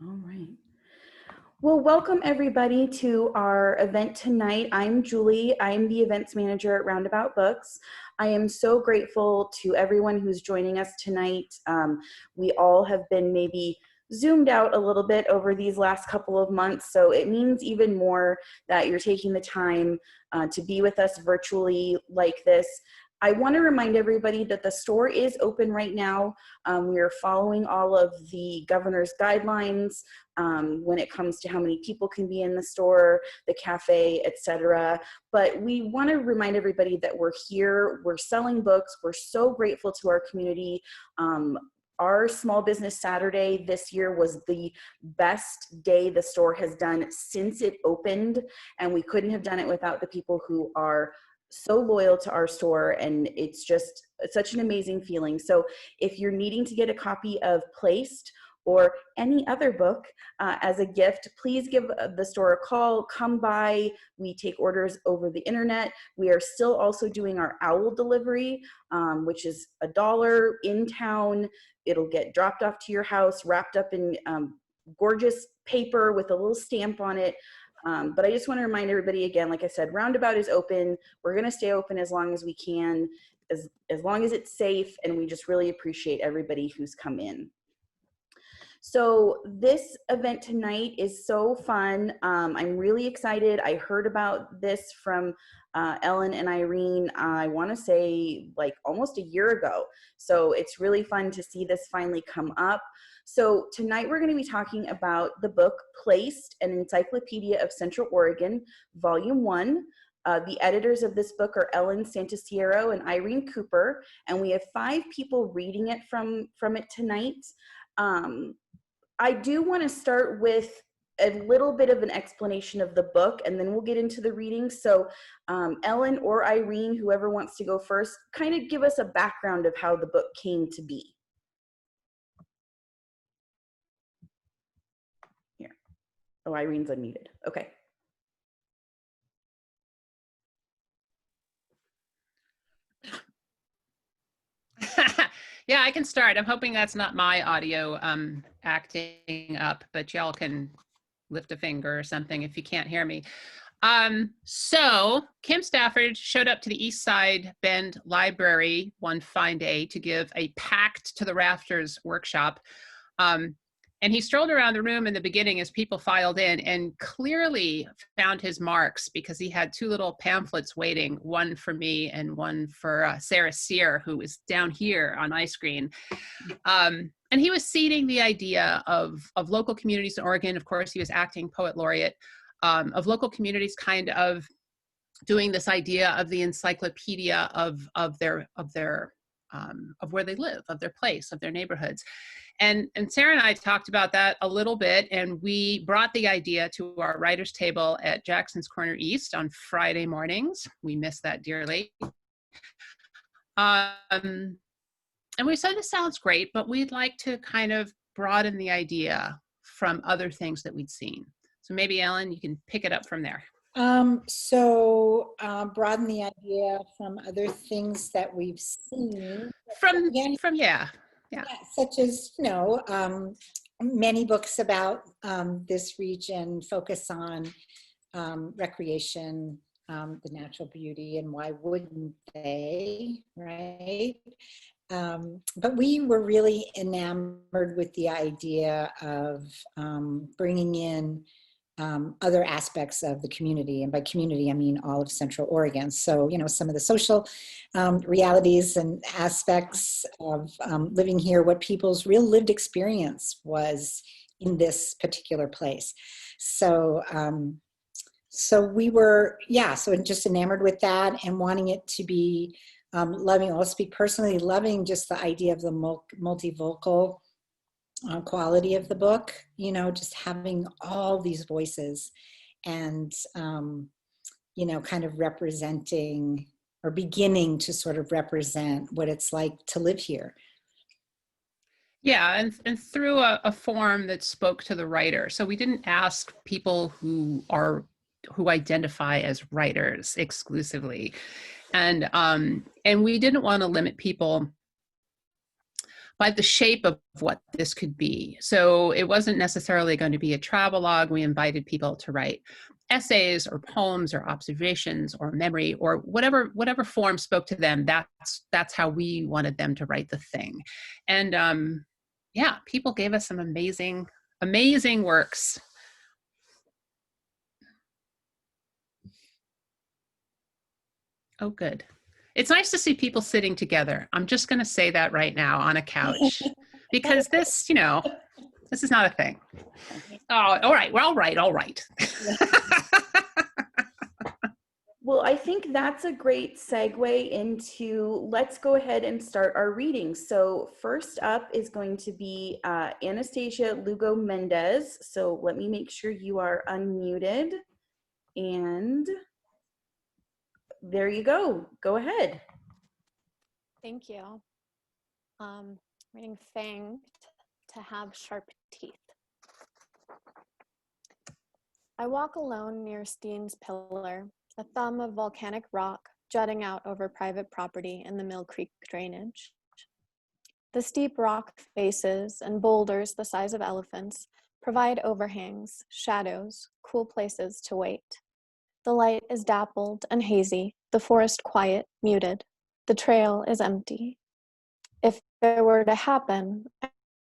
All right. Well, welcome everybody to our event tonight. I'm Julie. I'm the events manager at Roundabout Books. I am so grateful to everyone who's joining us tonight. We all have been maybe zoomed out a little bit over these last couple of months, so it means even more that you're taking the time to be with us virtually like this. I want to remind everybody that the store is open right now. We are following all of the governor's guidelines when it comes to how many people can be in the store, the cafe, etc. But we want to remind everybody that we're here, we're selling books, we're so grateful to our community. Our Small Business Saturday this year was the best day the store has done since it opened, and we couldn't have done it without the people who are so loyal to our store, and it's just such an amazing feeling. So if you're needing to get a copy of Placed or any other book as a gift, please give the store a call, come by. We take orders over the internet. We are still also doing our owl delivery, which is $1 in town. It'll get dropped off to your house, wrapped up in gorgeous paper with a little stamp on it. But I just want to remind everybody again, like I said, Roundabout is open. We're going to stay open as long as we can, as long as it's safe, and we just really appreciate everybody who's come in. So this event tonight is so fun. I'm really excited. I heard about this from Ellen and Irene, I want to say like almost a year ago. So it's really fun to see this finally come up. So tonight we're going to be talking about the book Placed, an Encyclopedia of Central Oregon, Volume 1. The editors of this book are Ellen Santasiero and Irene Cooper, and we have 5 people reading it from it tonight. I do want to start with a little bit of an explanation of the book, and then we'll get into the reading. So Ellen or Irene, whoever wants to go first, kind of give us a background of how the book came to be. Here. Oh, Irene's unmuted. Okay. Yeah, I can start. I'm hoping that's not my audio acting up, but y'all can lift a finger or something if you can't hear me. So Kim Stafford showed up to the East Side Bend Library one fine day to give a Packed to the Rafters workshop. And he strolled around the room in the beginning as people filed in and clearly found his marks because he had 2 little pamphlets waiting, one for me and one for Sarah Sear, who is down here on my screen. And he was seeding the idea of local communities in Oregon. Of course, he was acting poet laureate, of local communities kind of doing this idea of the encyclopedia of where they live, of their place, of their neighborhoods. And Sarah and I talked about that a little bit, and we brought the idea to our writers' table at Jackson's Corner East on Friday mornings. We miss that dearly. And we said, this sounds great, but we'd like to kind of broaden the idea from other things that we'd seen. So maybe, Ellen, you can pick it up from there. Broaden the idea from other things that we've seen. Yeah, such as, many books about this region focus on recreation, the natural beauty, and why wouldn't they, right? But we were really enamored with the idea of bringing in other aspects of the community. And by community, I mean all of Central Oregon. So, some of the social realities and aspects of living here, what people's real lived experience was in this particular place. So, we were, just enamored with that and wanting it to be loving. I'll speak personally, loving just the idea of the multivocal quality of the book, just having all these voices and, kind of representing or beginning to sort of represent what it's like to live here. Yeah, and through a form that spoke to the writer. So we didn't ask people who identify as writers exclusively. And we didn't want to limit people by the shape of what this could be. So it wasn't necessarily going to be a travelogue. We invited people to write essays or poems or observations or memory or whatever form spoke to them. That's how we wanted them to write the thing. And yeah, people gave us some amazing works. Oh, good. It's nice to see people sitting together. I'm just going to say that right now on a couch, because this, this is not a thing. Oh, all right. Well, all right. Well, I think that's a great segue into, let's go ahead and start our reading. So first up is going to be Anastasia Lugo Mendez. So let me make sure you are unmuted. And there you go. Go ahead. Thank you. Reading Fanged to Have Sharp Teeth. I walk alone near Steen's Pillar, a thumb of volcanic rock jutting out over private property in the Mill Creek drainage. The steep rock faces and boulders the size of elephants provide overhangs, shadows, cool places to wait. The light is dappled and hazy, the forest quiet, muted. The trail is empty. If it were to happen,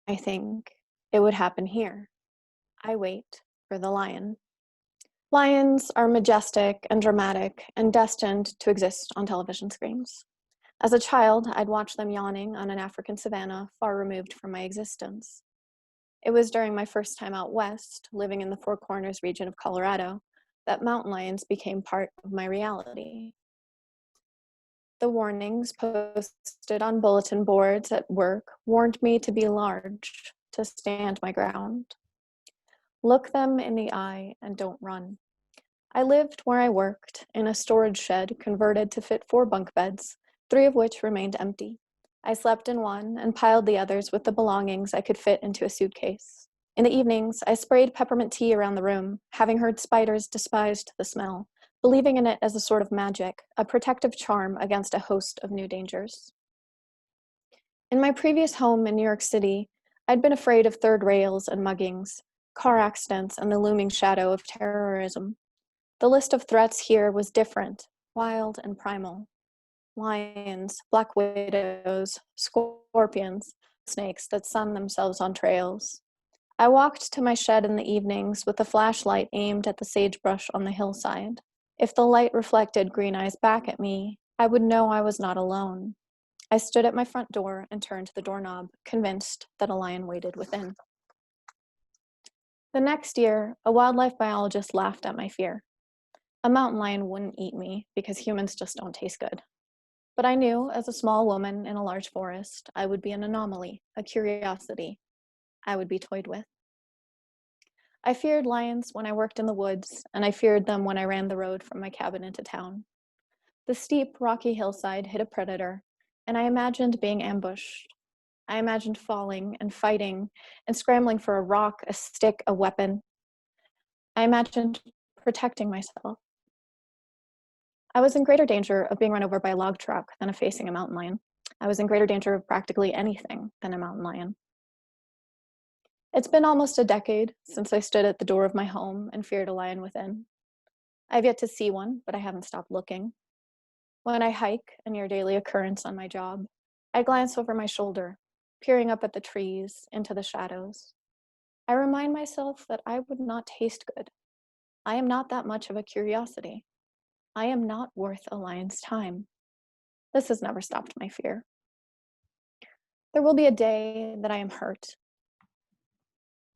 I think it would happen here. I wait for the lion. Lions are majestic and dramatic and destined to exist on television screens. As a child, I'd watch them yawning on an African savanna far removed from my existence. It was during my first time out west, living in the Four Corners region of Colorado, that mountain lions became part of my reality. The warnings posted on bulletin boards at work warned me to be large, to stand my ground. Look them in the eye and don't run. I lived where I worked, in a storage shed converted to fit 4 bunk beds, 3 of which remained empty. I slept in one and piled the others with the belongings I could fit into a suitcase. In the evenings, I sprayed peppermint tea around the room, having heard spiders despised the smell, believing in it as a sort of magic, a protective charm against a host of new dangers. In my previous home in New York City, I'd been afraid of third rails and muggings, car accidents, and the looming shadow of terrorism. The list of threats here was different, wild and primal. Lions, black widows, scorpions, snakes that sun themselves on trails. I walked to my shed in the evenings with a flashlight aimed at the sagebrush on the hillside. If the light reflected green eyes back at me, I would know I was not alone. I stood at my front door and turned the doorknob, convinced that a lion waited within. The next year, a wildlife biologist laughed at my fear. A mountain lion wouldn't eat me because humans just don't taste good. But I knew, as a small woman in a large forest, I would be an anomaly, a curiosity. I would be toyed with. I feared lions when I worked in the woods, and I feared them when I ran the road from my cabin into town. The steep, rocky hillside hid a predator, and I imagined being ambushed. I imagined falling and fighting and scrambling for a rock, a stick, a weapon. I imagined protecting myself. I was in greater danger of being run over by a log truck than of facing a mountain lion. I was in greater danger of practically anything than a mountain lion. It's been almost a decade since I stood at the door of my home and feared a lion within. I've yet to see one, but I haven't stopped looking. When I hike, a near daily occurrence on my job, I glance over my shoulder, peering up at the trees, into the shadows. I remind myself that I would not taste good. I am not that much of a curiosity. I am not worth a lion's time. This has never stopped my fear. There will be a day that I am hurt.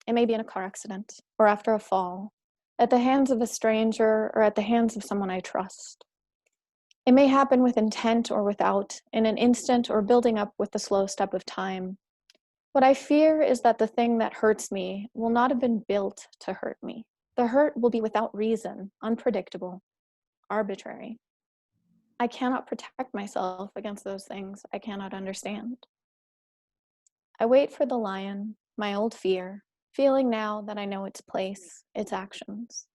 It may be in a car accident, or after a fall, at the hands of a stranger, or at the hands of someone I trust. It may happen with intent or without, in an instant or building up with the slow step of time. What I fear is that the thing that hurts me will not have been built to hurt me. The hurt will be without reason, unpredictable, arbitrary. I cannot protect myself against those things I cannot understand. I wait for the lion, my old fear, feeling now that I know its place, its actions,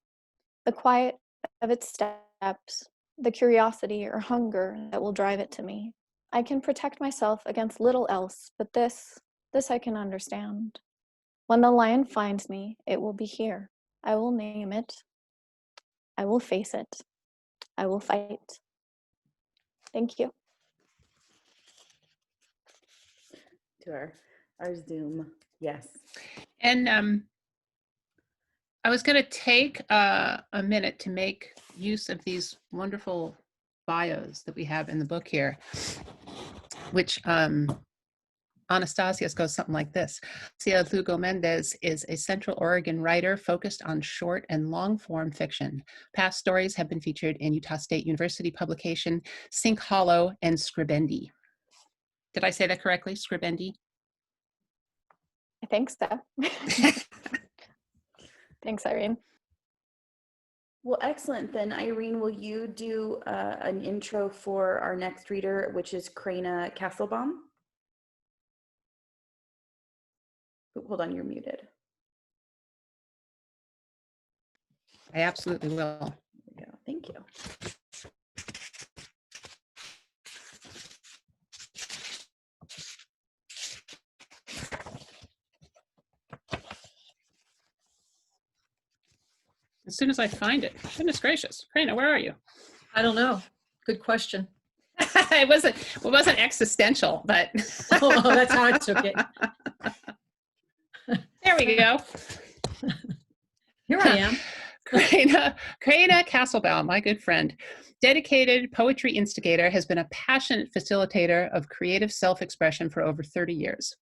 the quiet of its steps, the curiosity or hunger that will drive it to me. I can protect myself against little else, but this This I can understand. When the lion finds me, it will be here. I will name it. I will face it. I will fight. Thank you. To our Zoom. Yes. And I was going to take a minute to make use of these wonderful bios that we have in the book here, which Anastasia's goes something like this. Cia Lugo Mendez is a Central Oregon writer focused on short and long form fiction. Past stories have been featured in Utah State University publication Sink Hollow and Scribendi. Did I say that correctly? Scribendi? I think so. Thanks, Irene. Well, excellent. Then, Irene, will you do an intro for our next reader, which is Krana Castlebaum? Oh, hold on, you're muted. I absolutely will. There we go. Thank you. As soon as I find it. Goodness gracious. Krana, where are you? I don't know. Good question. It wasn't existential, but Oh, that's how I took it. there we go. Here I am. Krana Castlebaum, my good friend, dedicated poetry instigator, has been a passionate facilitator of creative self-expression for over 30 years.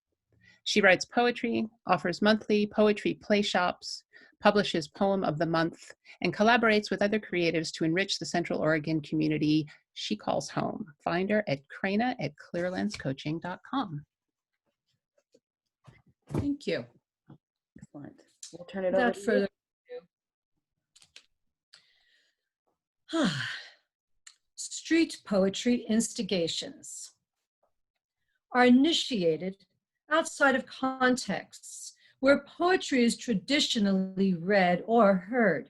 She writes poetry, offers monthly poetry play shops, publishes Poem of the Month, and collaborates with other creatives to enrich the Central Oregon community she calls home. Find her at krana@clearlenscoaching.com. Thank you. Excellent. We'll turn it Without over to further ado. Street poetry instigations are initiated outside of contexts where poetry is traditionally read or heard.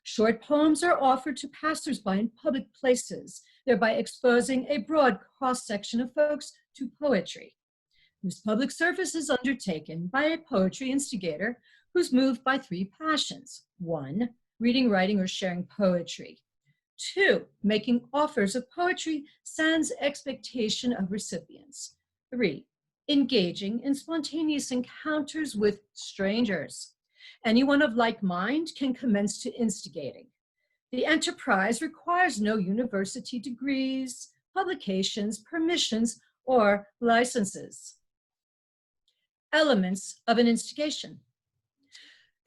Short poems are offered to passersby in public places, thereby exposing a broad cross-section of folks to poetry. This public service is undertaken by a poetry instigator who's moved by three passions. 1, reading, writing, or sharing poetry. 2, making offers of poetry sans expectation of recipients. 3, engaging in spontaneous encounters with strangers. Anyone of like mind can commence to instigating. The enterprise requires no university degrees, publications, permissions, or licenses. Elements of an instigation.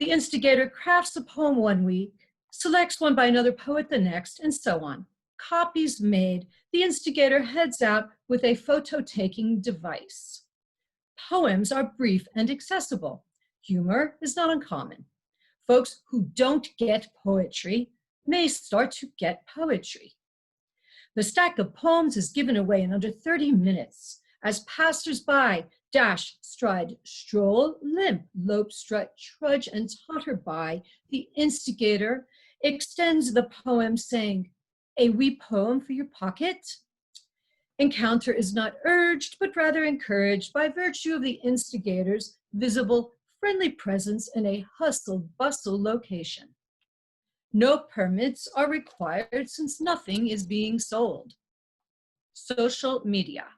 The instigator crafts a poem one week, selects one by another poet the next, and so on. Copies made, the instigator heads out with a photo-taking device. Poems are brief and accessible. Humor is not uncommon. Folks who don't get poetry may start to get poetry. The stack of poems is given away in under 30 minutes as passersby dash, stride, stroll, limp, lope, strut, trudge, and totter by. The instigator extends the poem saying, "A wee poem for your pocket?" Encounter is not urged, but rather encouraged by virtue of the instigator's visible, friendly presence in a hustle-bustle location. No permits are required since nothing is being sold. Social media.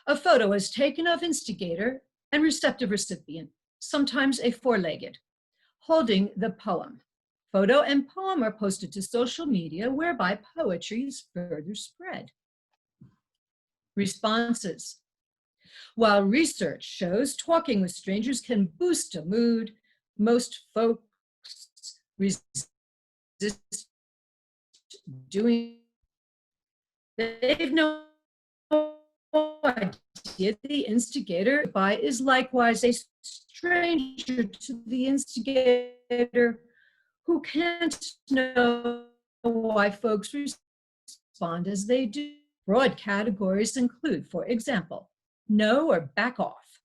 A photo is taken of instigator and receptive recipient, sometimes a four-legged, holding the poem. Photo and poem are posted to social media, whereby poetry is further spread. Responses. While research shows talking with strangers can boost a mood, most folks resist doing. They've no idea the instigator by is likewise a stranger to the instigator who can't know why folks respond as they do. Broad categories include, for example, no or back off.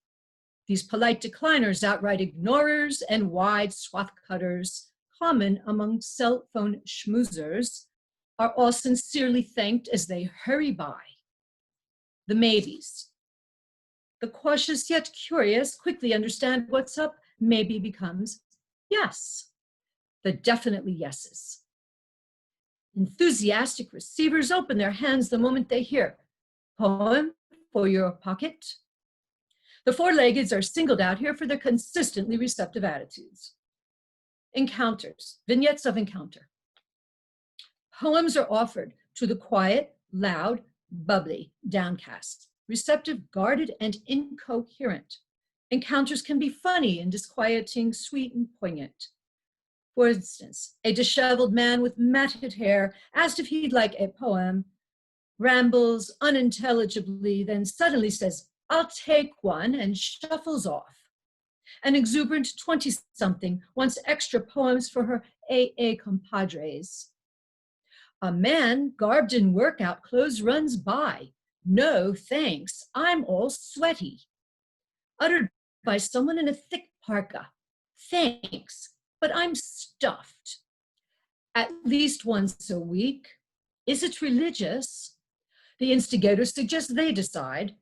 These polite decliners, outright ignorers, and wide swath cutters, common among cell phone schmoozers, are all sincerely thanked as they hurry by. The maybes. The cautious yet curious quickly understand what's up, maybe becomes yes. The definitely yeses. Enthusiastic receivers open their hands the moment they hear, poem for your pocket. The four-leggeds are singled out here for their consistently receptive attitudes. Encounters, vignettes of encounter. Poems are offered to the quiet, loud, bubbly, downcast, receptive, guarded, and incoherent. Encounters can be funny and disquieting, sweet and poignant. For instance, a disheveled man with matted hair asked if he'd like a poem, rambles unintelligibly, then suddenly says, "I'll take one," and shuffles off. An exuberant 20-something wants extra poems for her AA compadres. A man garbed in workout clothes runs by. "No, thanks, I'm all sweaty." Uttered by someone in a thick parka. "Thanks, but I'm stuffed." At least once a week. Is it religious? The instigator suggests they decide.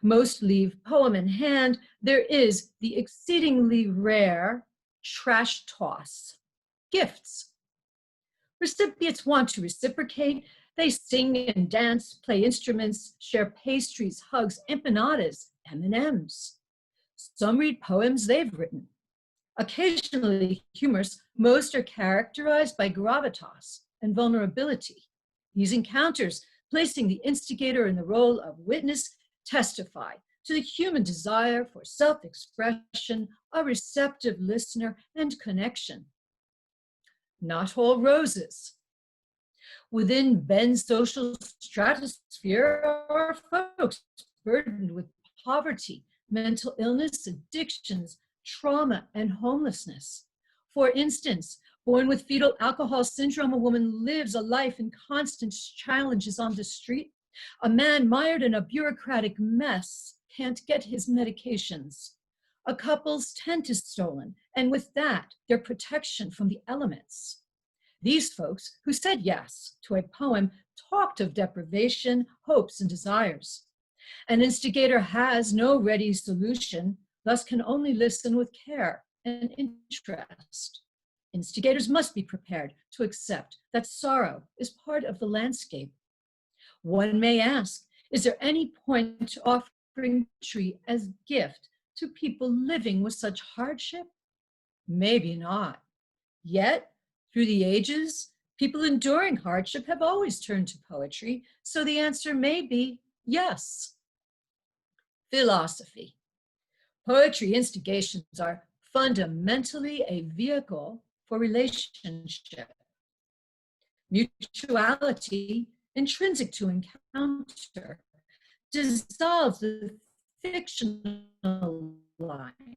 Most leave poem in hand. There is the exceedingly rare trash toss. Gifts. Recipients want to reciprocate. They sing and dance, play instruments, share pastries, hugs, empanadas, M&Ms. Some read poems they've written. Occasionally humorous, most are characterized by gravitas and vulnerability. These encounters, placing the instigator in the role of witness, testify to the human desire for self-expression, a receptive listener, and connection. Not all roses. Within Ben's social stratosphere are folks burdened with poverty, mental illness, addictions, trauma, and homelessness. For instance, born with fetal alcohol syndrome, a woman lives a life in constant challenges on the street. A man mired in a bureaucratic mess can't get his medications. A couple's tent is stolen, and with that, their protection from the elements. These folks who said yes to a poem talked of deprivation, hopes, and desires. An instigator has no ready solution, thus can only listen with care and interest. Instigators must be prepared to accept that sorrow is part of the landscape. One may ask, is there any point to offering poetry as gift to people living with such hardship? Maybe not. Yet, through the ages, people enduring hardship have always turned to poetry, so the answer may be yes. Philosophy. Poetry instigations are fundamentally a vehicle for relationship. Mutuality, intrinsic to encounter, dissolves the fictional line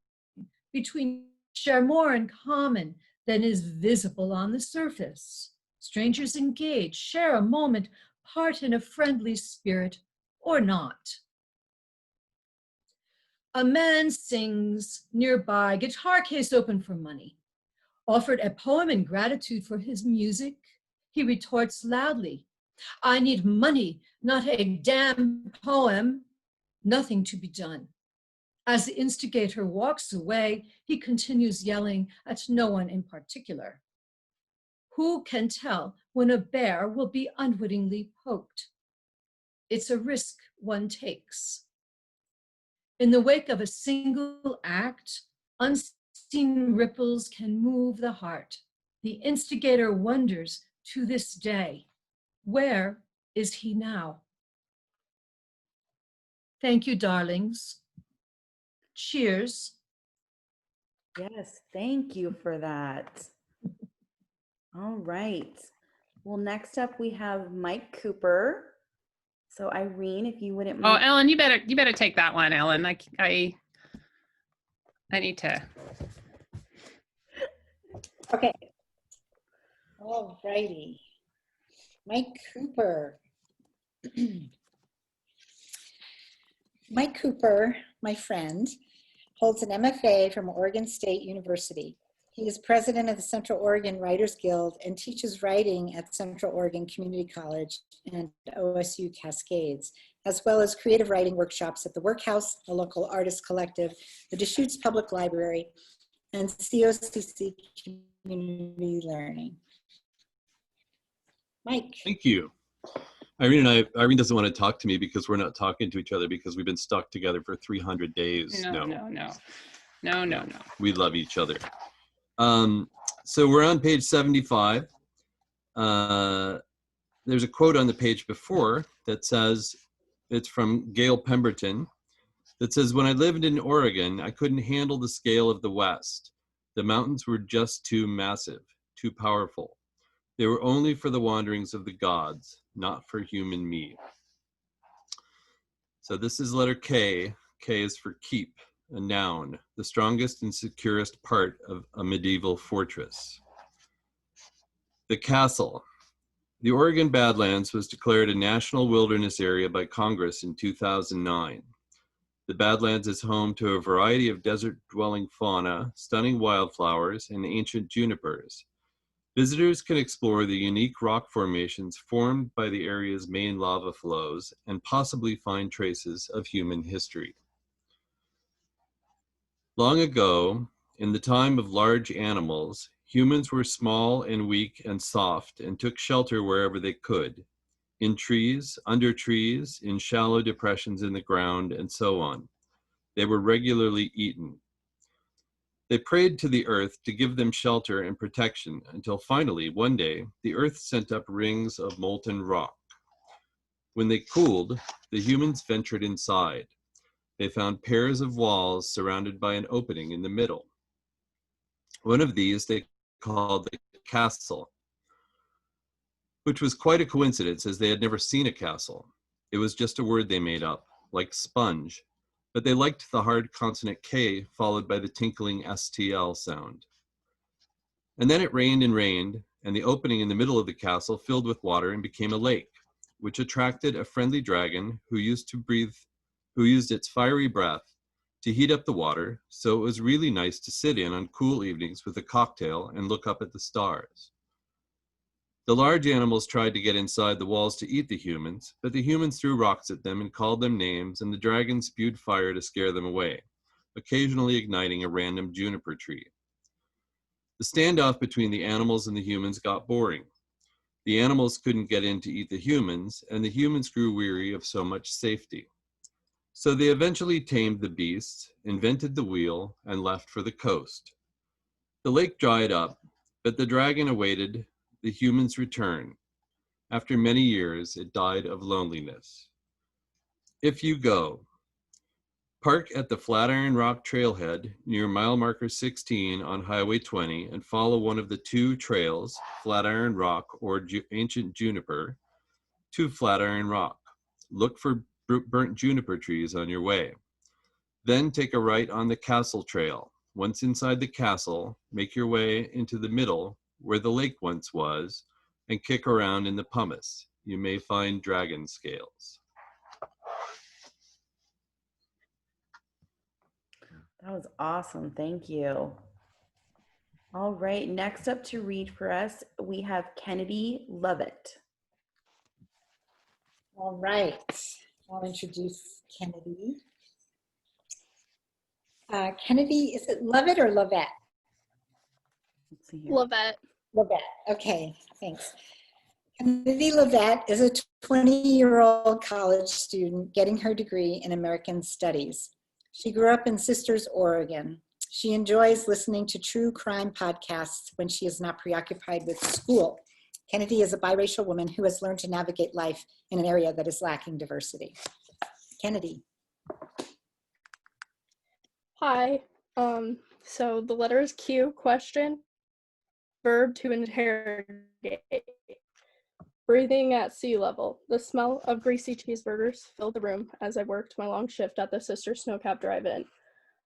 between share more in common than is visible on the surface. Strangers engage, share a moment, part in a friendly spirit or not. A man sings nearby, guitar case open for money. Offered a poem in gratitude for his music, he retorts loudly, "I need money, not a damn poem." Nothing to be done. As the instigator walks away, he continues yelling at no one in particular. Who can tell when a bear will be unwittingly poked? It's a risk one takes. In the wake of a single act, unseen ripples can move the heart. The instigator wonders to this day, where is he now? Thank you, darlings. Cheers. Yes, thank you for that. All right. Well, next up we have Mike Cooper. So Irene, if you wouldn't Oh, mind. Ellen, you better take that one, Ellen. I need to. Okay. All righty. Mike Cooper. Mike Cooper, my friend, holds an MFA from Oregon State University. He is president of the Central Oregon Writers Guild and teaches writing at Central Oregon Community College and OSU-Cascades, as well as creative writing workshops at the Workhouse, a local artist collective, the Deschutes Public Library, and COCC Community Learning. Mike. Thank you. Irene doesn't want to talk to me because we're not talking to each other because we've been stuck together for 300 days. No. We love each other. So we're on page 75. There's a quote on the page before that says, it's from Gail Pemberton, that says, "When I lived in Oregon, I couldn't handle the scale of the West. The mountains were just too massive, too powerful. They were only for the wanderings of the gods, not for human me." So this is letter K. K is for keep, a noun, the strongest and securest part of a medieval fortress. The castle. The Oregon Badlands was declared a national wilderness area by Congress in 2009. The Badlands is home to a variety of desert-dwelling fauna, stunning wildflowers, and ancient junipers. Visitors can explore the unique rock formations formed by the area's main lava flows and possibly find traces of human history. Long ago, in the time of large animals, humans were small and weak and soft and took shelter wherever they could, in trees, under trees, in shallow depressions in the ground, and so on. They were regularly eaten. They prayed to the earth to give them shelter and protection until finally, one day, the earth sent up rings of molten rock. When they cooled, the humans ventured inside. They found pairs of walls surrounded by an opening in the middle. One of these they called the castle, which was quite a coincidence as they had never seen a castle. It was just a word they made up, like sponge, but they liked the hard consonant K followed by the tinkling STL sound. And then it rained and rained, and the opening in the middle of the castle filled with water and became a lake, which attracted a friendly dragon who used its fiery breath to heat up the water, so it was really nice to sit in on cool evenings with a cocktail and look up at the stars. The large animals tried to get inside the walls to eat the humans, but the humans threw rocks at them and called them names, and the dragon spewed fire to scare them away, occasionally igniting a random juniper tree. The standoff between the animals and the humans got boring. The animals couldn't get in to eat the humans, and the humans grew weary of so much safety. So they eventually tamed the beasts, invented the wheel, and left for the coast. The lake dried up, but the dragon awaited the humans' return. After many years, it died of loneliness. If you go, park at the Flatiron Rock Trailhead near mile marker 16 on Highway 20 and follow one of the two trails, Flatiron Rock or Ancient Juniper, to Flatiron Rock. Look for burnt juniper trees on your way. Then take a right on the Castle Trail. Once inside the castle, make your way into the middle where the lake once was and kick around in the pumice. You may find dragon scales. That was awesome. Thank you. All right, next up to read for us, we have Kennedy Lovett. All right, I'll introduce Kennedy. Kennedy, is it Lovett or Lovett? Let's see here. Lovett. Lovett, okay, thanks. Kennedy Lovett is a 20-year-old college student getting her degree in American Studies. She grew up in Sisters, Oregon. She enjoys listening to true crime podcasts when she is not preoccupied with school. Kennedy is a biracial woman who has learned to navigate life in an area that is lacking diversity. Kennedy. Hi. So the letter is Q, question. Verb to interrogate. Breathing at sea level. The smell of greasy cheeseburgers filled the room as I worked my long shift at the Sister Snowcap Drive-In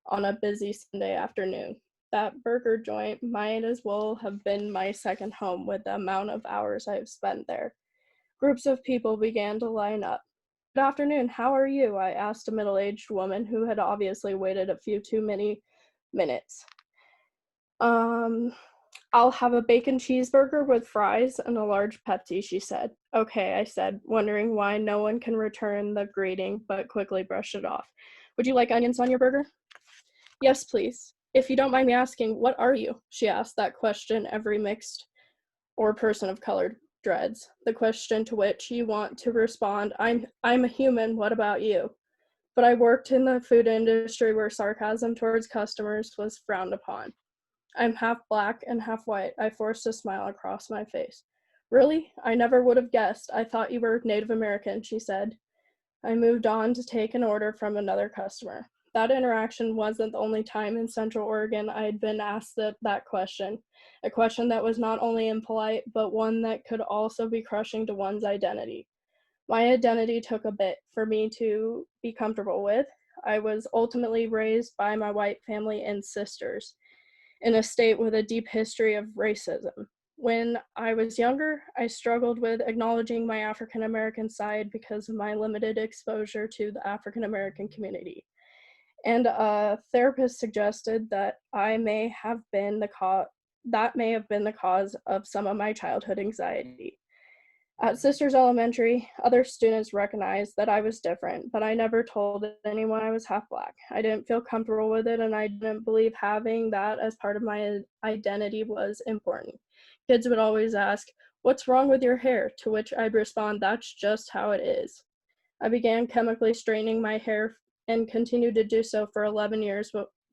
on a busy Sunday afternoon. That burger joint might as well have been my second home with the amount of hours I have spent there. Groups of people began to line up. "Good afternoon, how are you?" I asked a middle-aged woman who had obviously waited a few too many minutes. I'll have a bacon cheeseburger with fries and a large Pepsi, she said. Okay, I said, wondering why no one can return the greeting, but quickly brushed it off. Would you like onions on your burger? Yes, please. If you don't mind me asking, what are you? She asked that question every mixed or person of color dreads. The question to which you want to respond, I'm a human, what about you? But I worked in the food industry where sarcasm towards customers was frowned upon. I'm half black and half white. I forced a smile across my face. Really? I never would have guessed. I thought you were Native American, she said. I moved on to take an order from another customer. That interaction wasn't the only time in Central Oregon I had been asked that question, a question that was not only impolite, but one that could also be crushing to one's identity. My identity took a bit for me to be comfortable with. I was ultimately raised by my white family and sisters in a state with a deep history of racism. When I was younger, I struggled with acknowledging my African American side because of my limited exposure to the African American community. And a therapist suggested that may have been the cause of some of my childhood anxiety. At Sisters Elementary, other students recognized that I was different, but I never told anyone I was half black. I didn't feel comfortable with it, and I didn't believe having that as part of my identity was important. Kids would always ask, "What's wrong with your hair?" To which I'd respond, "That's just how it is." I began chemically straightening my hair and continued to do so for 11 years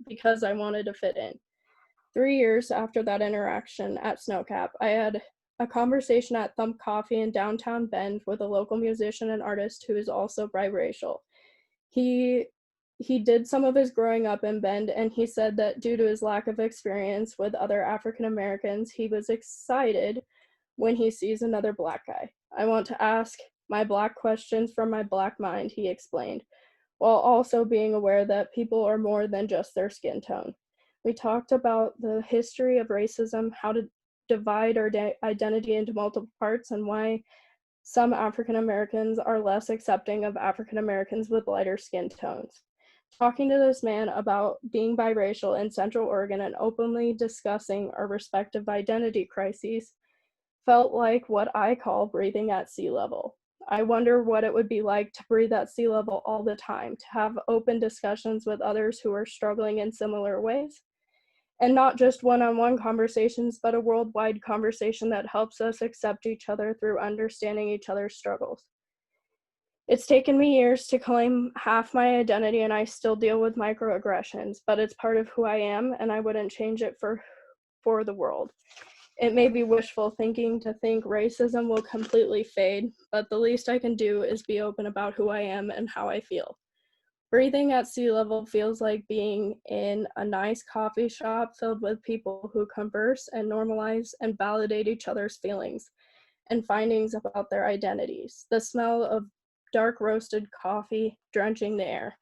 because I wanted to fit in. 3 years after that interaction at Snowcap, I had a conversation at Thump Coffee in downtown Bend with a local musician and artist who is also biracial. He did some of his growing up in Bend, and he said that due to his lack of experience with other African Americans, he was excited when he sees another black guy. I want to ask my black questions from my black mind, he explained, while also being aware that people are more than just their skin tone. We talked about the history of racism, how to divide our identity into multiple parts, and why some African Americans are less accepting of African Americans with lighter skin tones. Talking to this man about being biracial in Central Oregon and openly discussing our respective identity crises felt like what I call breathing at sea level. I wonder what it would be like to breathe at sea level all the time, to have open discussions with others who are struggling in similar ways. And not just one-on-one conversations, but a worldwide conversation that helps us accept each other through understanding each other's struggles. It's taken me years to claim half my identity, and I still deal with microaggressions, but it's part of who I am, and I wouldn't change it for the world. It may be wishful thinking to think racism will completely fade, but the least I can do is be open about who I am and how I feel. Breathing at sea level feels like being in a nice coffee shop filled with people who converse and normalize and validate each other's feelings and findings about their identities. The smell of dark roasted coffee drenching the air.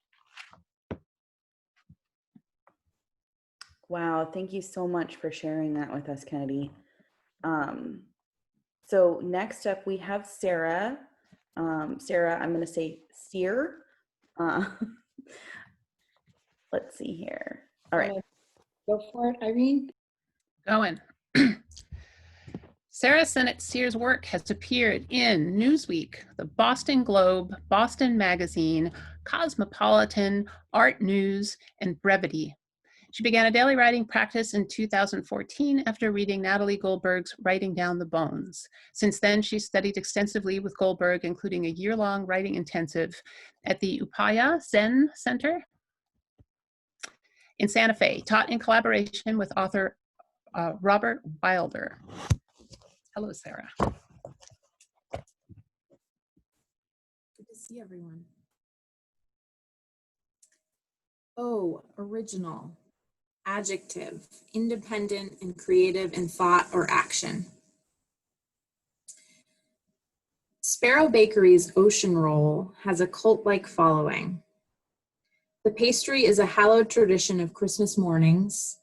Wow, thank you so much for sharing that with us, Kennedy. So next up we have Sarah. Sarah, I'm going to say Sear. Let's see here. All right. Go for it, Irene. Going. Sarah Santasiero work has appeared in Newsweek, the Boston Globe, Boston Magazine, Cosmopolitan, Art News, and Brevity. She began a daily writing practice in 2014 after reading Natalie Goldberg's Writing Down the Bones. Since then, she's studied extensively with Goldberg, including a year-long writing intensive at the Upaya Zen Center in Santa Fe, taught in collaboration with author Robert Wilder. Hello, Sarah. Good to see everyone. Oh, original. Adjective, independent and creative in thought or action. Sparrow Bakery's Ocean Roll has a cult-like following. The pastry is a hallowed tradition of Christmas mornings.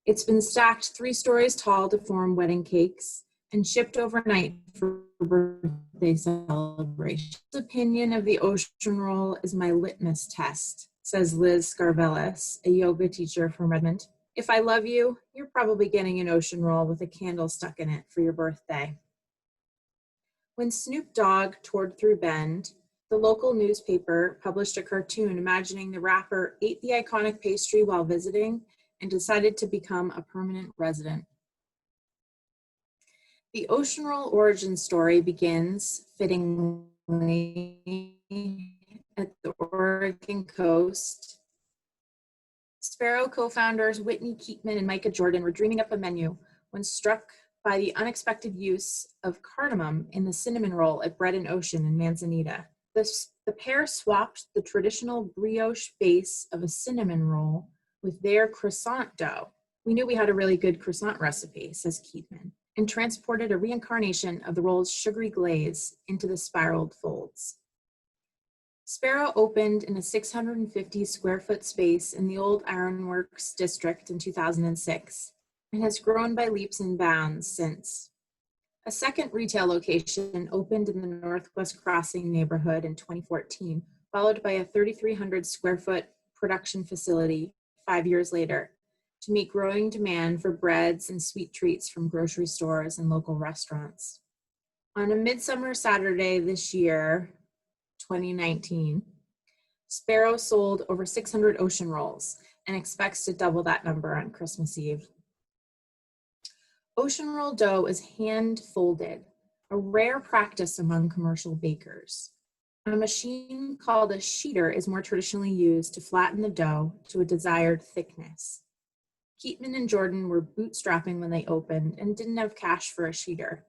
It's been stacked 3 stories tall to form wedding cakes and shipped overnight for birthday celebrations. Opinion of the Ocean Roll is my litmus test, says Liz Scarvelis, a yoga teacher from Redmond. If I love you, you're probably getting an ocean roll with a candle stuck in it for your birthday. When Snoop Dogg toured through Bend, the local newspaper published a cartoon imagining the rapper ate the iconic pastry while visiting and decided to become a permanent resident. The ocean roll origin story begins, fittingly, at the Oregon coast. Sparrow co-founders Whitney Keatman and Micah Jordan were dreaming up a menu when struck by the unexpected use of cardamom in the cinnamon roll at Bread and Ocean in Manzanita. The pair swapped the traditional brioche base of a cinnamon roll with their croissant dough. We knew we had a really good croissant recipe, says Keatman, and transported a reincarnation of the roll's sugary glaze into the spiraled folds. Sparrow opened in a 650 square foot space in the old Ironworks district in 2006 and has grown by leaps and bounds since. A second retail location opened in the Northwest Crossing neighborhood in 2014, followed by a 3,300 square foot production facility 5 years later to meet growing demand for breads and sweet treats from grocery stores and local restaurants. On a midsummer Saturday this year, 2019, Sparrow sold over 600 ocean rolls and expects to double that number on Christmas Eve. Ocean roll dough is hand-folded, a rare practice among commercial bakers. A machine called a sheeter is more traditionally used to flatten the dough to a desired thickness. Keatman and Jordan were bootstrapping when they opened and didn't have cash for a sheeter.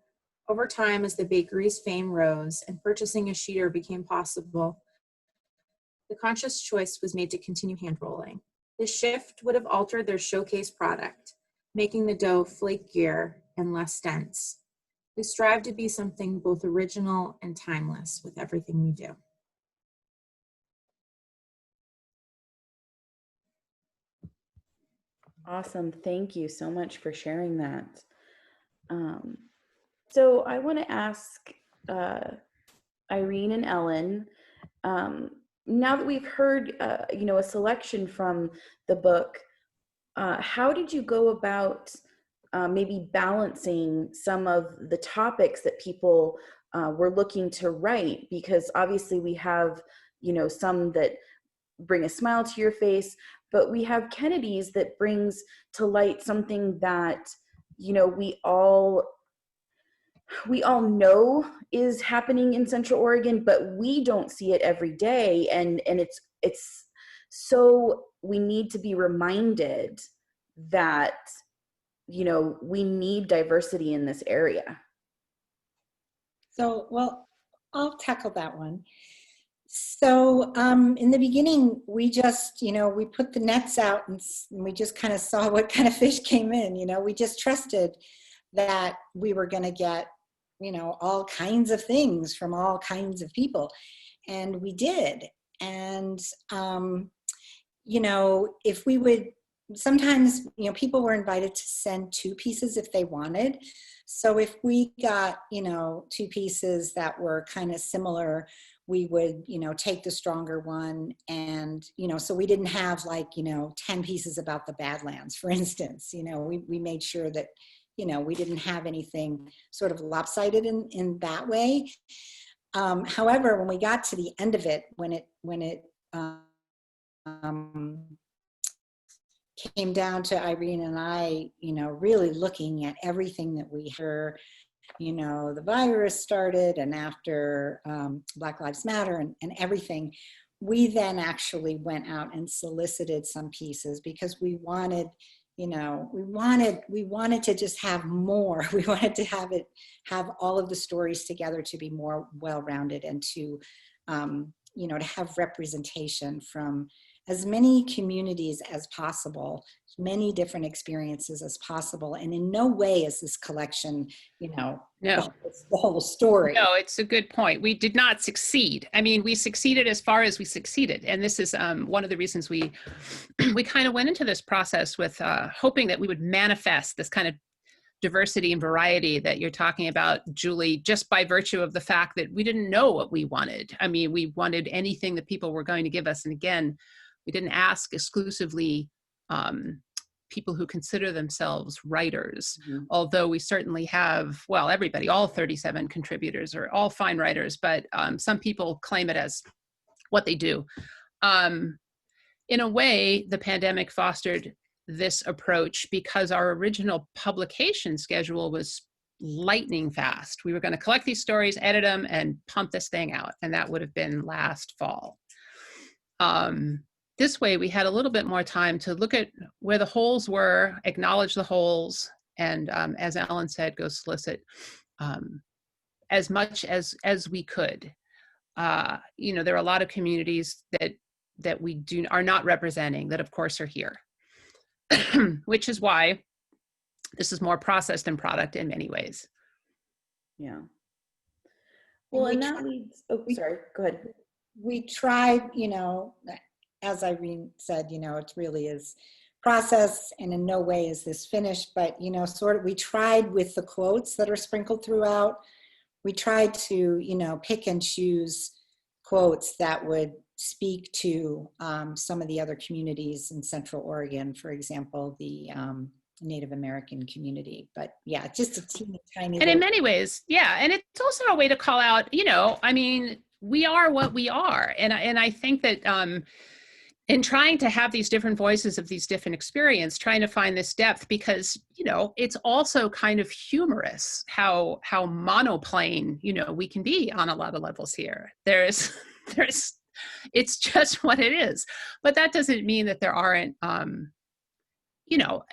Over time, as the bakery's fame rose and purchasing a sheeter became possible, the conscious choice was made to continue hand-rolling. This shift would have altered their showcase product, making the dough flakier and less dense. We strive to be something both original and timeless with everything we do. Awesome. Thank you so much for sharing that. So I want to ask Irene and Ellen, now that we've heard, a selection from the book, how did you go about maybe balancing some of the topics that people were looking to write? Because obviously we have, some that bring a smile to your face, but we have Kennedy's that brings to light something that, we all know is happening in Central Oregon, but we don't see it every day. And it's so we need to be reminded that, we need diversity in this area. So, well, I'll tackle that one. So in the beginning, we just, we put the nets out and we just kind of saw what kind of fish came in. We just trusted that we were going to get, all kinds of things from all kinds of people. And we did. And, if we would, sometimes, people were invited to send 2 pieces if they wanted. So if we got, 2 pieces that were kind of similar, we would, take the stronger one. And, so we didn't have 10 pieces about the Badlands, for instance. We made sure that, we didn't have anything sort of lopsided in that way. However, when we got to the end of it, when it came down to Irene and I, really looking at everything that we heard, the virus started, and after Black Lives Matter and everything, we then actually went out and solicited some pieces because we wanted, we wanted to just have more. We wanted to have all of the stories together to be more well-rounded and to, to have representation from as many communities as possible, as many different experiences as possible. And in no way is this collection, No. the whole story. No, it's a good point. We did not succeed. I mean, we succeeded as far as we succeeded. And this is one of the reasons we kind of went into this process with hoping that we would manifest this kind of diversity and variety that you're talking about, Julie, just by virtue of the fact that we didn't know what we wanted. I mean, we wanted anything that people were going to give us. And again, we didn't ask exclusively people who consider themselves writers, Mhm. although we certainly have, well, everybody, all 37 contributors are all fine writers, but some people claim it as what they do. In a way, the pandemic fostered this approach because our original publication schedule was lightning fast. We were going to collect these stories, edit them, and pump this thing out. And that would have been last fall. This way, we had a little bit more time to look at where the holes were, acknowledge the holes, and as Ellen said, go solicit as much as we could. You know, there are a lot of communities that we are not representing that, of course, are here, which is why this is more process than product in many ways. Yeah. Well, and that leads, oh, sorry, go ahead. We tried, you know, as Irene said, you know, it really is process, and in no way is this finished, but, you know, sort of, we tried with the quotes that are sprinkled throughout. We tried to, you know, pick and choose quotes that would speak to some of the other communities in Central Oregon, for example, the Native American community. But yeah, just a teeny tiny. And in many ways, yeah. And it's also a way to call out, you know, I mean, we are what we are. And I think that in trying to have these different voices of these different experiences, trying to find this depth, because, you know, it's also kind of humorous how monoplane, you know, we can be on a lot of levels here. There's it's just what it is. But that doesn't mean that there aren't, you know,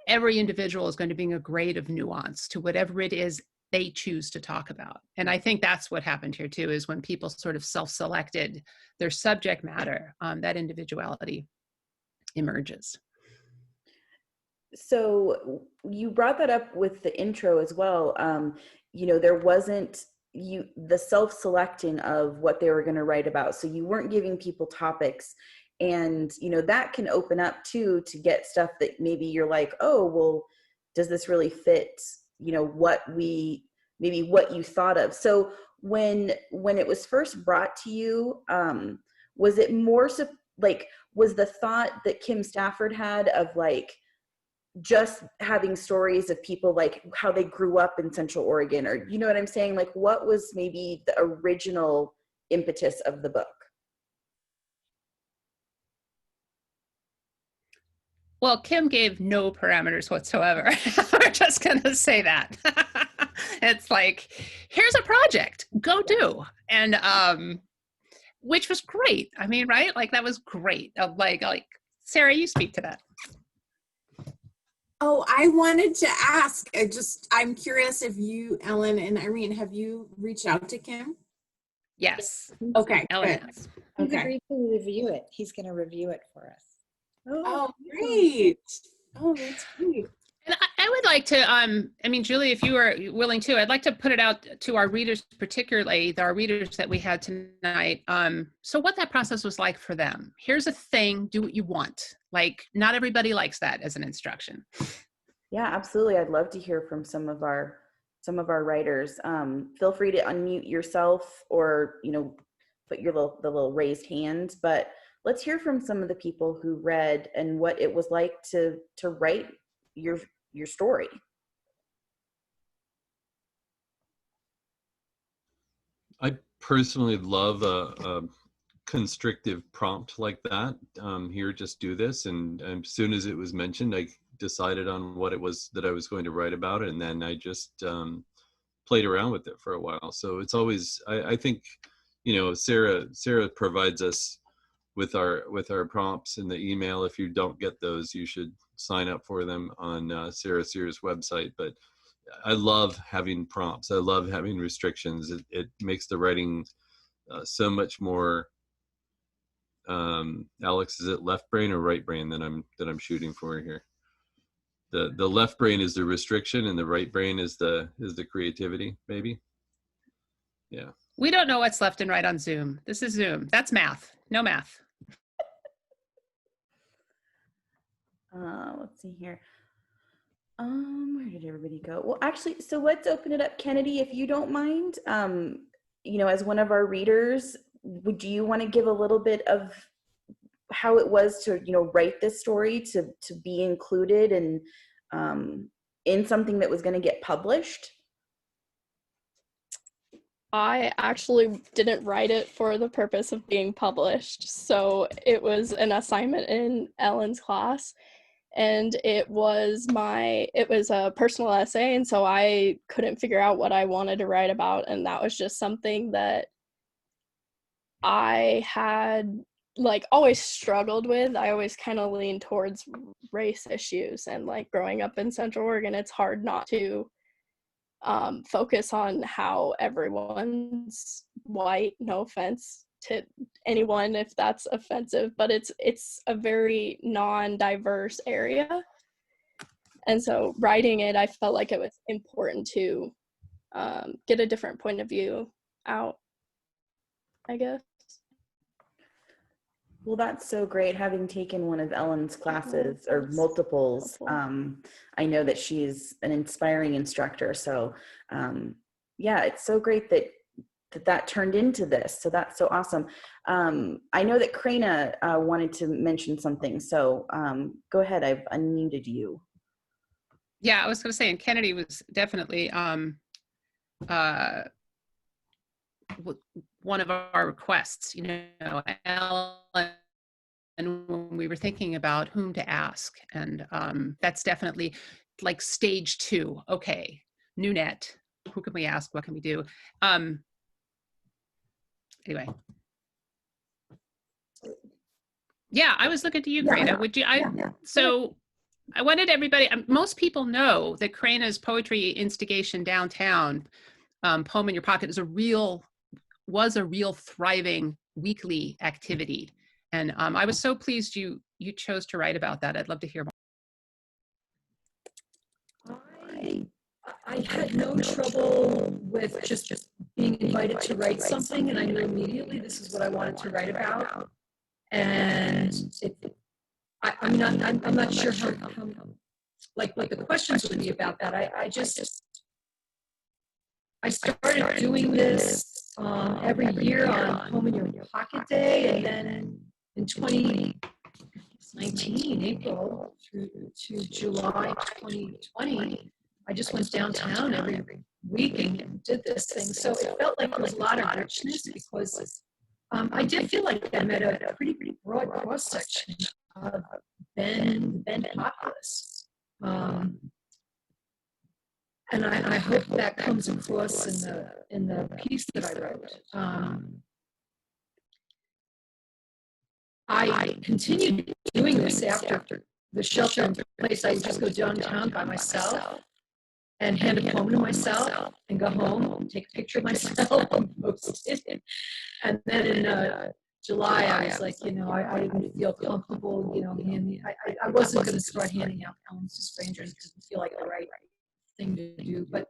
every individual is going to bring a grade of nuance to whatever it is they choose to talk about. And I think that's what happened here too, is when people sort of self-selected their subject matter, that individuality emerges. So you brought that up with the intro as well. You know, there wasn't the self-selecting of what they were going to write about. So you weren't giving people topics. And, you know, that can open up too, to get stuff that maybe you're like, oh, well, does this really fit, you know, what you thought of? So when it was first brought to you, was it more like, was the thought that Kim Stafford had of like, just having stories of people, like how they grew up in Central Oregon, or, you know what I'm saying? Like, what was maybe the original impetus of the book? Well, Kim gave no parameters whatsoever. We're just going to say that. It's like, here's a project, go do. And which was great. I mean, right? Like, that was great. Like Sarah, you speak to that. Oh, I wanted to ask, I'm curious if you, Ellen and Irene, have you reached out to Kim? Yes. Okay. Ellen Good. has. He's Okay. agreed to review it. He's going to review it for us. Oh, great. Oh, that's great. And I would like to, I mean, Julie, if you are willing to, I'd like to put it out to our readers, particularly our readers that we had tonight. So what that process was like for them. Here's a thing, do what you want. Like, not everybody likes that as an instruction. Yeah, absolutely. I'd love to hear from some of our writers. Feel free to unmute yourself, or, you know, put your little raised hand, but let's hear from some of the people who read and what it was like to write your story. I personally love a constrictive prompt like that. Here, just do this. And as soon as it was mentioned, I decided on what it was that I was going to write about, and then I just played around with it for a while. So it's always, I think, you know, Sarah provides us with our prompts in the email. If you don't get those, you should sign up for them on Sarah Sears' website. But I love having prompts. I love having restrictions. It makes the writing so much more. Alex, is it left brain or right brain that I'm shooting for here? The left brain is the restriction, and the right brain is the creativity, maybe. Yeah. We don't know what's left and right on Zoom. This is Zoom. That's math. No math. Let's see here. Where did everybody go? Well, actually, so let's open it up. Kennedy, if you don't mind, you know, as one of our readers, do you want to give a little bit of how it was to, you know, write this story, to be included in something that was going to get published? I actually didn't write it for the purpose of being published. So it was an assignment in Ellen's class, and it was a personal essay, and so I couldn't figure out what I wanted to write about, and that was just something that I had like always struggled with. I always kind of leaned towards race issues, and like growing up in Central Oregon, it's hard not to focus on how everyone's white. No offense to anyone if that's offensive, but it's a very non-diverse area, and so writing it, I felt like it was important to get a different point of view out, I guess. Well, that's so great, having taken one of Ellen's classes, or multiples. I know that she's an inspiring instructor. So yeah, it's so great that turned into this. So that's so awesome. I know that Krana wanted to mention something. So go ahead, I've unmuted you. Yeah, I was going to say, and Kennedy was definitely one of our requests, you know, Ellen, and when we were thinking about whom to ask, and that's definitely like stage 2. Okay, new net, who can we ask? What can we do? Anyway. Yeah, I was looking to you, Krana. Would you? So I wanted everybody. Most people know that Krana's Poetry Instigation Downtown poem in your pocket was a real thriving weekly activity, and I was so pleased you chose to write about that. I'd love to hear more. I had no trouble with just being invited to write something, and I knew immediately this is what I wanted to write about. And I'm not sure how like what the questions would be about that. I started doing this every year on Home in Your Pocket Day, and then in 2019, April through to July 2020, I just went downtown every week and did this thing. So it felt like there was a lot of richness, because I did feel like I met a pretty broad cross section of Bend populace. And I hope that comes across in the piece that I wrote. I continued doing this after the shelter in place. I would just go downtown by myself and hand a poem to myself and go home, take a picture of myself and post it. And then in July, I was like, you know, I didn't feel comfortable, you know, I wasn't going to start handing out poems to strangers. It didn't feel like the right thing to do. But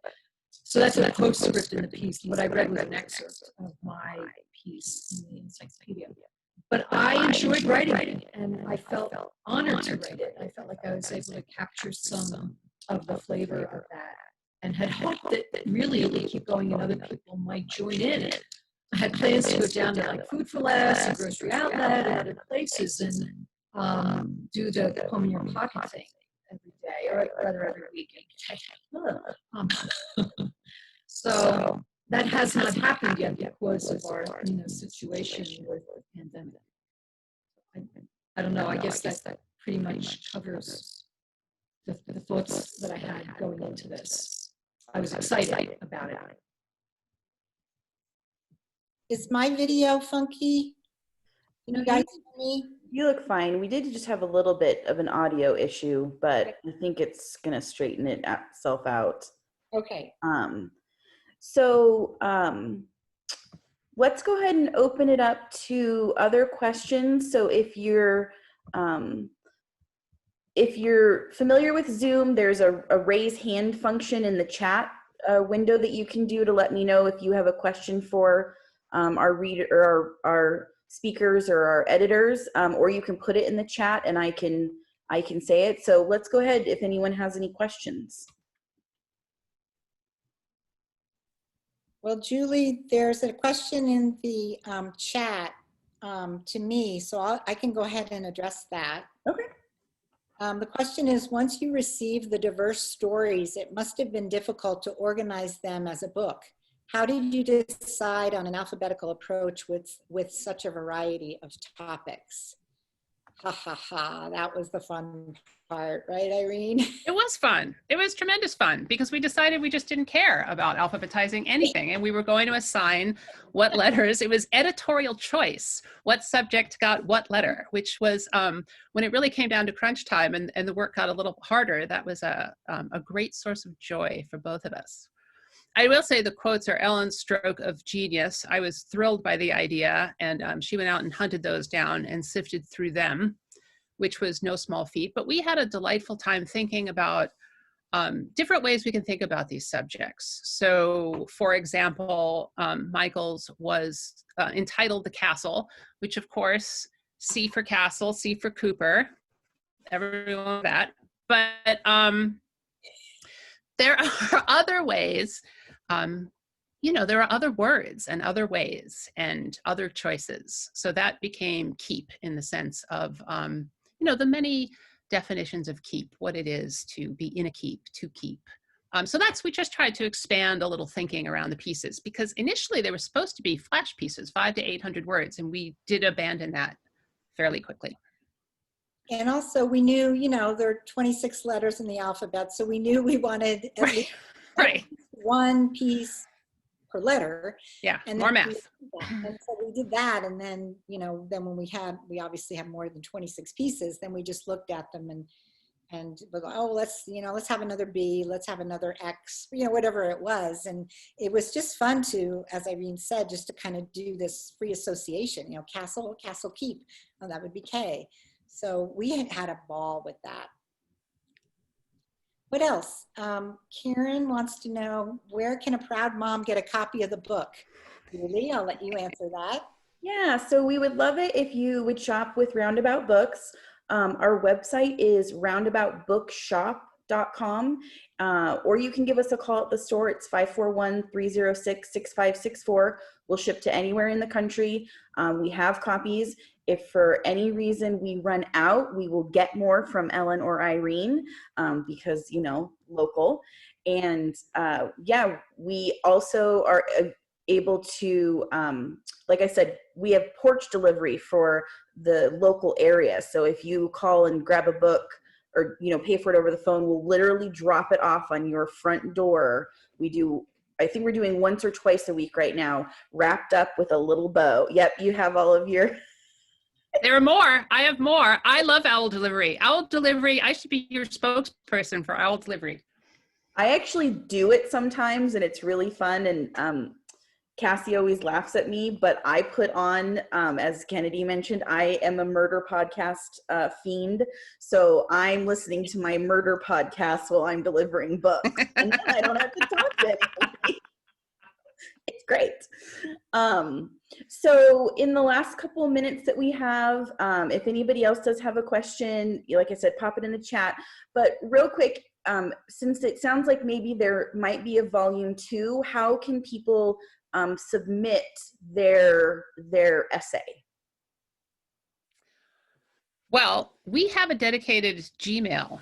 so that's a postscript in the piece. What I read was an excerpt of my piece in the Encyclopedia. But I enjoyed writing it, and I felt honored to write it. I felt like I was able to capture some of the flavor of that, and had hoped that really it would keep going and other people might join in. I had plans to go down to like Food for Less, a grocery outlet, and other places, and do the Poem in Your Pocket thing every day, or rather every weekend. So that has not happened yet because of our situation with the pandemic. I don't know. I guess that pretty much covers the thoughts that I had going into this. I was excited about it. Is my video funky? Can you guys hear me? You look fine. We did just have a little bit of an audio issue, but I think it's going to straighten itself out. Okay. So let's go ahead and open it up to other questions. So if you're familiar with Zoom, there's a raise hand function in the chat window that you can do to let me know if you have a question for our reader or our speakers or our editors, or you can put it in the chat and I can say it. So let's go ahead if anyone has any questions. Well, Julie, there's a question in the chat to me, so I can go ahead and address that. Okay. The question is, once you receive the diverse stories, it must have been difficult to organize them as a book. How did you decide on an alphabetical approach with such a variety of topics? Ha ha ha, that was the fun part, right, Irene? It was fun. It was tremendous fun because we decided we just didn't care about alphabetizing anything, and we were going to assign what letters. It was editorial choice, what subject got what letter, which was when it really came down to crunch time and the work got a little harder. That was a great source of joy for both of us. I will say the quotes are Ellen's stroke of genius. I was thrilled by the idea, and she went out and hunted those down and sifted through them, which was no small feat. But we had a delightful time thinking about different ways we can think about these subjects. So, for example, Michael's was entitled The Castle, which of course, C for Castle, C for Cooper, everyone knows that. But there are other ways, there are other words and other ways and other choices. So that became keep in the sense of, the many definitions of keep, what it is to be in a keep, to keep. So we just tried to expand a little thinking around the pieces, because initially they were supposed to be flash pieces, 500 to 800 words, and we did abandon that fairly quickly. And also we knew, there are 26 letters in the alphabet, so we knew we wanted at least one piece per letter. Yeah, and more math. And so we did that, and then, then when we obviously have more than 26 pieces, then we just looked at them and we go, oh, let's have another B, let's have another X, whatever it was. And it was just fun to, as Irene said, just to kind of do this free association, castle, keep, oh, that would be K. So we had a ball with that. What else? Karen wants to know, where can a proud mom get a copy of the book? Julie, I'll let you answer that. Yeah, so we would love it if you would shop with Roundabout Books. Our website is roundaboutbookshop.com, or you can give us a call at the store. It's 541-306-6564. We'll ship to anywhere in the country. We have copies. If for any reason we run out, we will get more from Ellen or Irene because, local. And we also are able to, like I said, we have porch delivery for the local area. So if you call and grab a book or, pay for it over the phone, we'll literally drop it off on your front door. I think we're doing once or twice a week right now, wrapped up with a little bow. Yep, you have all of your... There are more. I have more. I love Owl Delivery. Owl Delivery, I should be your spokesperson for Owl Delivery. I actually do it sometimes, and it's really fun. And Cassie always laughs at me, but I put on, as Kennedy mentioned, I am a murder podcast fiend. So I'm listening to my murder podcast while I'm delivering books. And then I don't have to talk to anybody. It's great. So in the last couple of minutes that we have, if anybody else does have a question, like I said, pop it in the chat. But real quick, since it sounds like maybe there might be a volume 2, how can people submit their essay? Well, we have a dedicated Gmail,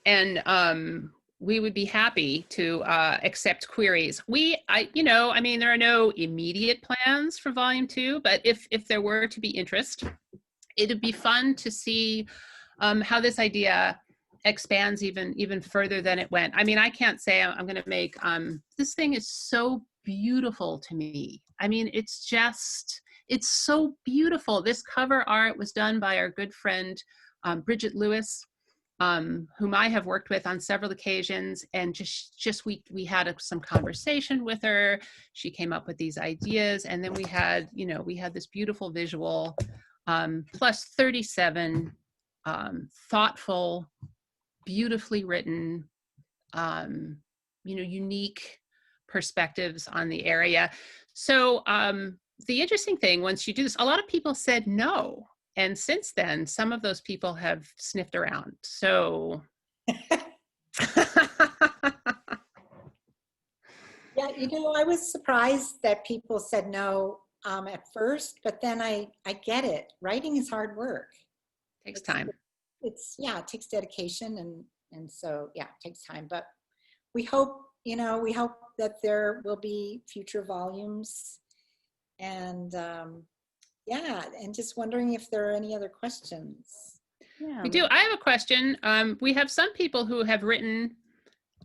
and we would be happy to accept queries. There are no immediate plans for volume 2, but if there were to be interest, it'd be fun to see how this idea expands even further than it went. I mean, I can't say I'm going to make, this thing is so beautiful to me. I mean, it's so beautiful. This cover art was done by our good friend, Bridget Lewis, whom I have worked with on several occasions, and we had some conversation with her. She came up with these ideas, and then we had this beautiful visual, plus 37 thoughtful, beautifully written, unique perspectives on the area. So the interesting thing, once you do this, a lot of people said no. And since then, some of those people have sniffed around. So. Yeah, I was surprised that people said no. at first, but then I get it. Writing is hard work. Takes time. Yeah, it takes dedication, and so yeah, it takes time. But we hope, we hope that there will be future volumes, and yeah, and just wondering if there are any other questions. Yeah. We do. I have a question. We have some people who have written,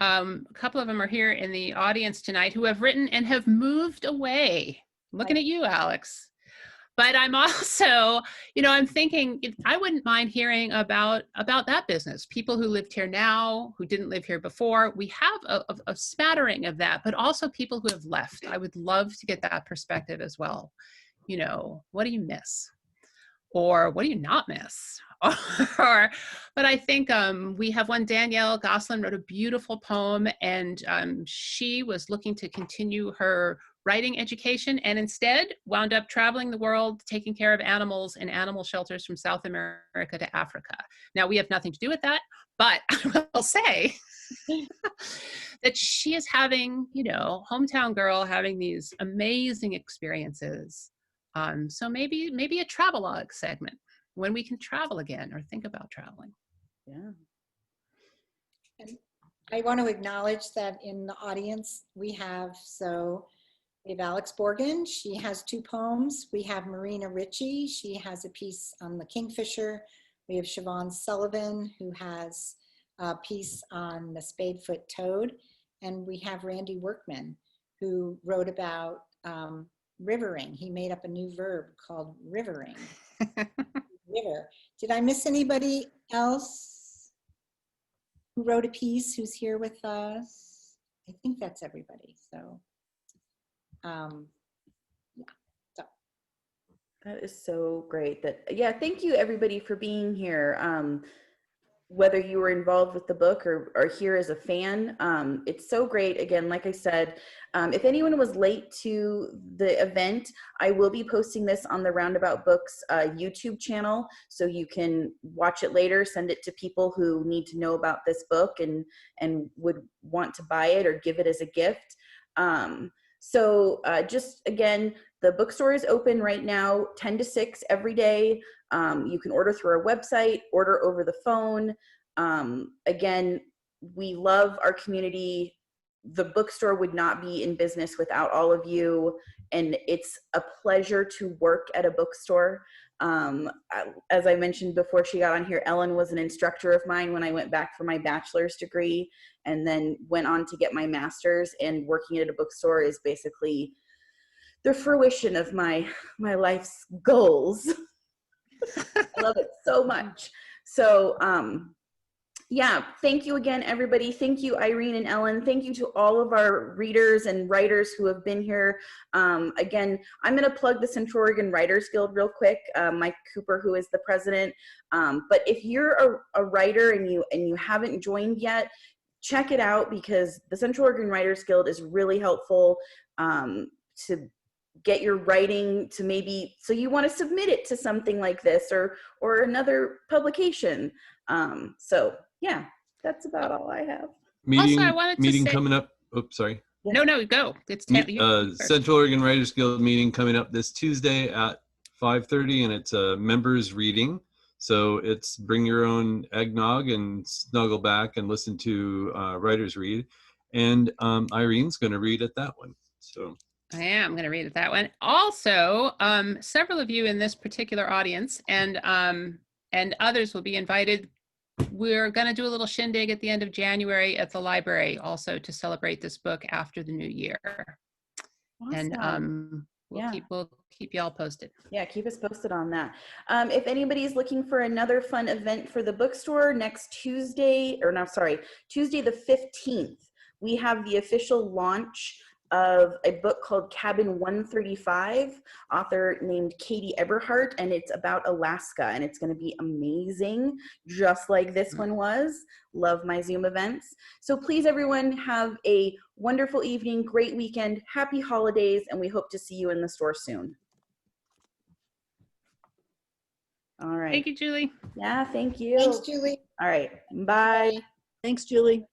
a couple of them are here in the audience tonight, who have written and have moved away. Looking at you, Alex. But I'm also, I'm thinking I wouldn't mind hearing about that business. People who lived here now, who didn't live here before. We have a smattering of that, but also people who have left. I would love to get that perspective as well. What do you miss? Or what do you not miss? But I think we have one, Danielle Goslin wrote a beautiful poem, and she was looking to continue her writing education and instead wound up traveling the world, taking care of animals in animal shelters from South America to Africa. Now, we have nothing to do with that, but I will say that she is having, hometown girl having these amazing experiences. So maybe a travelogue segment when we can travel again or think about traveling. Yeah. And I want to acknowledge that in the audience we have Alex Borgen. She has 2 poems. We have Marina Ritchie. She has a piece on the kingfisher. We have Siobhan Sullivan, who has a piece on the spadefoot toad. And we have Randy Workman, who wrote about rivering. He made up a new verb called rivering. River. Did I miss anybody else who wrote a piece who's here with us? I think that's everybody. So, yeah. So. That is so great. Thank you everybody for being here. Whether you were involved with the book or here as a fan, it's so great. Again, like I said, if anyone was late to the event, I will be posting this on the Roundabout Books YouTube channel, so you can watch it later, send it to people who need to know about this book and would want to buy it or give it as a gift. Just again, the bookstore is open right now, 10 to 6 every day. You can order through our website, order over the phone. Again, we love our community. The bookstore would not be in business without all of you, and it's a pleasure to work at a bookstore. As I mentioned before she got on here, Ellen was an instructor of mine when I went back for my bachelor's degree and then went on to get my master's, and working at a bookstore is basically the fruition of my life's goals. I love it so much. So, yeah, thank you again, everybody. Thank you, Irene and Ellen. Thank you to all of our readers and writers who have been here. Again, I'm going to plug the Central Oregon Writers Guild real quick. Mike Cooper, who is the president. But if you're a writer and you haven't joined yet, check it out, because the Central Oregon Writers Guild is really helpful to get your writing to maybe, so you want to submit it to something like this or another publication. So yeah, that's about all I have. Also, I wanted to say, coming up. Oops, sorry. No, go. It's Central Oregon Writers Guild meeting coming up this Tuesday at 5:30, and it's a members reading. So it's bring your own eggnog and snuggle back and listen to writers read. And Irene's going to read at that one. So I am going to read at that one. Also, several of you in this particular audience and others will be invited. We're going to do a little shindig at the end of January at the library also to celebrate this book after the new year. Awesome. And we'll keep y'all posted. Yeah, keep us posted on that. If anybody's looking for another fun event for the bookstore, next Tuesday the 15th, we have the official launch of a book called Cabin 135, author named Katie Eberhardt, and it's about Alaska, and it's going to be amazing, just like this one was. Love my Zoom events. So please, everyone, have a wonderful evening, great weekend, happy holidays, and we hope to see you in the store soon. All right. Thank you, Julie. Yeah, thank you. Thanks, Julie. All right, bye. Bye. Thanks, Julie.